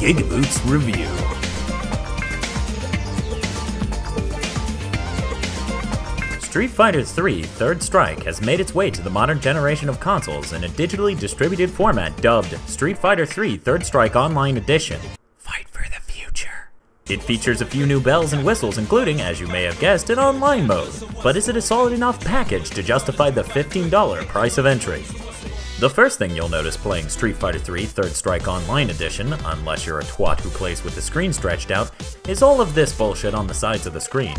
GigaBoots Review. Street Fighter III Third Strike has made its way to the modern generation of consoles in a digitally distributed format dubbed Street Fighter III Third Strike Online Edition. Fight for the future. It features a few new bells and whistles, including, as you may have guessed, an online mode. But is it a solid enough package to justify the $15 price of entry? The first thing you'll notice playing Street Fighter III Third Strike Online Edition, unless you're a twat who plays with the screen stretched out, is all of this bullshit on the sides of the screen.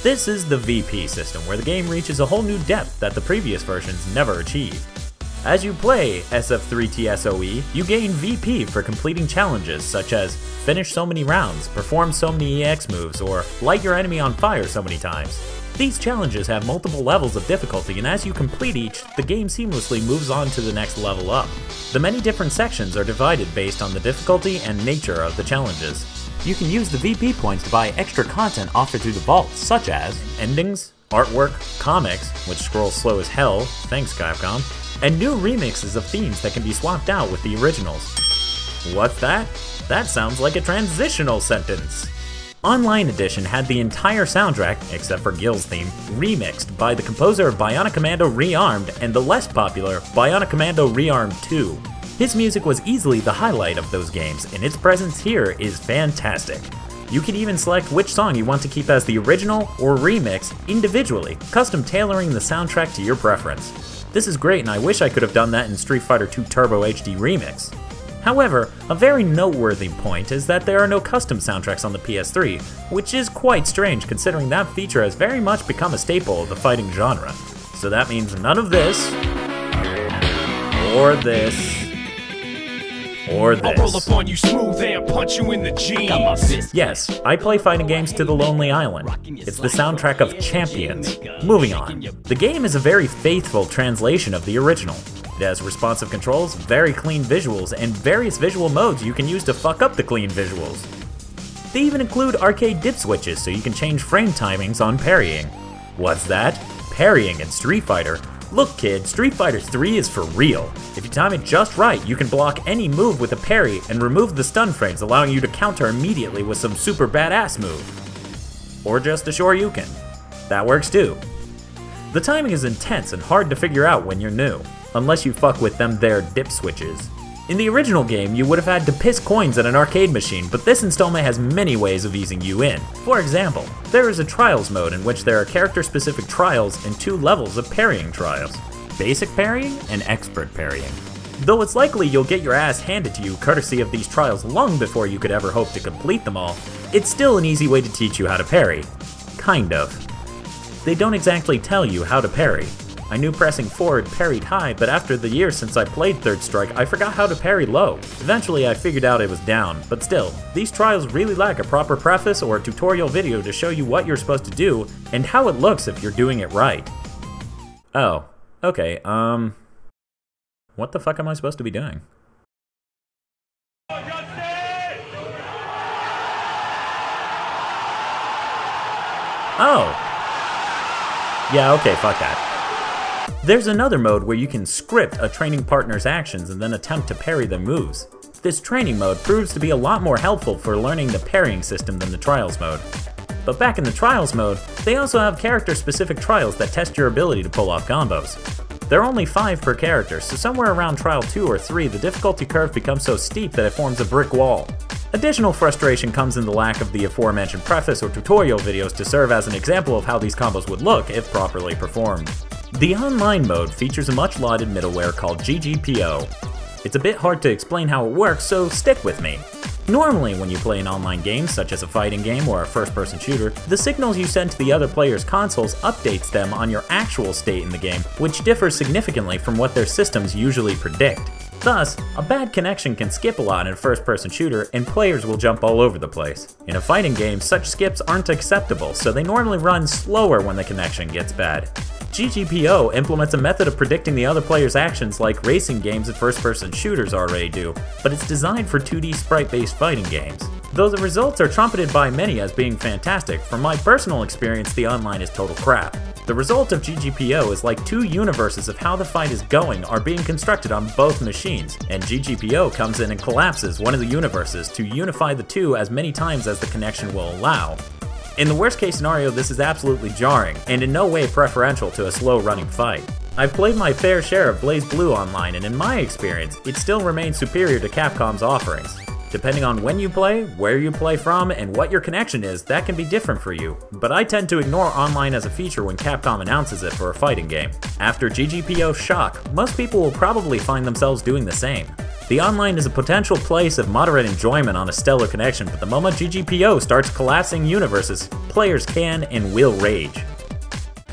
This is the VP system, where the game reaches a whole new depth that the previous versions never achieved. As you play SF3TSOE, you gain VP for completing challenges such as finish so many rounds, perform so many EX moves, or light your enemy on fire so many times. These challenges have multiple levels of difficulty, and as you complete each, the game seamlessly moves on to the next level up. The many different sections are divided based on the difficulty and nature of the challenges. You can use the VP points to buy extra content offered through the vault, such as endings, artwork, comics, which scrolls slow as hell, thanks Capcom, and new remixes of themes that can be swapped out with the originals. What's that? That sounds like a transitional sentence. Online Edition had the entire soundtrack, except for Gil's theme, remixed by the composer of Bionic Commando Rearmed and the less popular Bionic Commando Rearmed 2. His music was easily the highlight of those games, and its presence here is fantastic. You can even select which song you want to keep as the original or remix individually, custom tailoring the soundtrack to your preference. This is great, and I wish I could have done that in Street Fighter II Turbo HD Remix. However, a very noteworthy point is that there are no custom soundtracks on the PS3, which is quite strange considering that feature has very much become a staple of the fighting genre. So that means none of this, or this, or this. I'll roll up on you smooth and punch you in the jeans. Yes, I play fighting games to the Lonely Island. It's the soundtrack of Champions. Moving on. The game is a very faithful translation of the original. It has responsive controls, very clean visuals, and various visual modes you can use to fuck up the clean visuals. They even include arcade dip switches so you can change frame timings on parrying. What's that? Parrying in Street Fighter? Look kid, Street Fighter 3 is for real. If you time it just right, you can block any move with a parry and remove the stun frames, allowing you to counter immediately with some super badass move. Or just a Shoryuken. That works too. The timing is intense and hard to figure out when you're new, unless you fuck with them there dip switches. In the original game, you would have had to piss coins at an arcade machine, but this installment has many ways of easing you in. For example, there is a trials mode in which there are character-specific trials and 2 levels of parrying trials. Basic parrying and expert parrying. Though it's likely you'll get your ass handed to you courtesy of these trials long before you could ever hope to complete them all, it's still an easy way to teach you how to parry. Kind of. They don't exactly tell you how to parry. I knew pressing forward parried high, but after the years since I played Third Strike, I forgot how to parry low. Eventually I figured out it was down, but still, these trials really lack a proper preface or a tutorial video to show you what you're supposed to do, and how it looks if you're doing it right. Oh, okay, what the fuck am I supposed to be doing? Oh! Yeah, okay, fuck that. There's another mode where you can script a training partner's actions and then attempt to parry their moves. This training mode proves to be a lot more helpful for learning the parrying system than the trials mode. But back in the trials mode, they also have character-specific trials that test your ability to pull off combos. There are only 5 per character, so somewhere around trial 2 or 3 the difficulty curve becomes so steep that it forms a brick wall. Additional frustration comes in the lack of the aforementioned preface or tutorial videos to serve as an example of how these combos would look if properly performed. The online mode features a much lauded middleware called GigaBoots. It's a bit hard to explain how it works, so stick with me. Normally when you play an online game, such as a fighting game or a first-person shooter, the signals you send to the other player's consoles updates them on your actual state in the game, which differs significantly from what their systems usually predict. Thus, a bad connection can skip a lot in a first-person shooter, and players will jump all over the place. In a fighting game, such skips aren't acceptable, so they normally run slower when the connection gets bad. GigaBoots implements a method of predicting the other player's actions like racing games and first-person shooters already do, but it's designed for 2D sprite-based fighting games. Though the results are trumpeted by many as being fantastic, from my personal experience the online is total crap. The result of GGPO is like two universes of how the fight is going are being constructed on both machines, and GGPO comes in and collapses one of the universes to unify the two as many times as the connection will allow. In the worst case scenario, this is absolutely jarring, and in no way preferential to a slow running fight. I've played my fair share of BlazBlue online, and in my experience, it still remains superior to Capcom's offerings. Depending on when you play, where you play from, and what your connection is, that can be different for you, but I tend to ignore online as a feature when Capcom announces it for a fighting game. After GGPO's shock, most people will probably find themselves doing the same. The online is a potential place of moderate enjoyment on a stellar connection, but the moment GGPO starts collapsing universes, players can and will rage.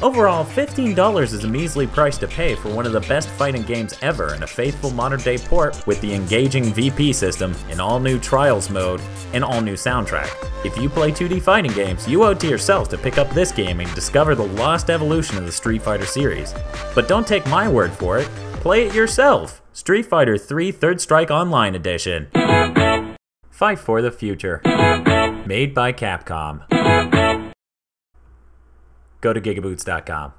Overall, $15 is a measly price to pay for one of the best fighting games ever and a faithful modern-day port with the engaging VP system, an all-new Trials mode, and all-new soundtrack. If you play 2D fighting games, you owe it to yourself to pick up this game and discover the lost evolution of the Street Fighter series. But don't take my word for it, play it yourself! Street Fighter 3 Third Strike Online Edition. Fight for the future. Made by Capcom. Go to GigaBoots.com.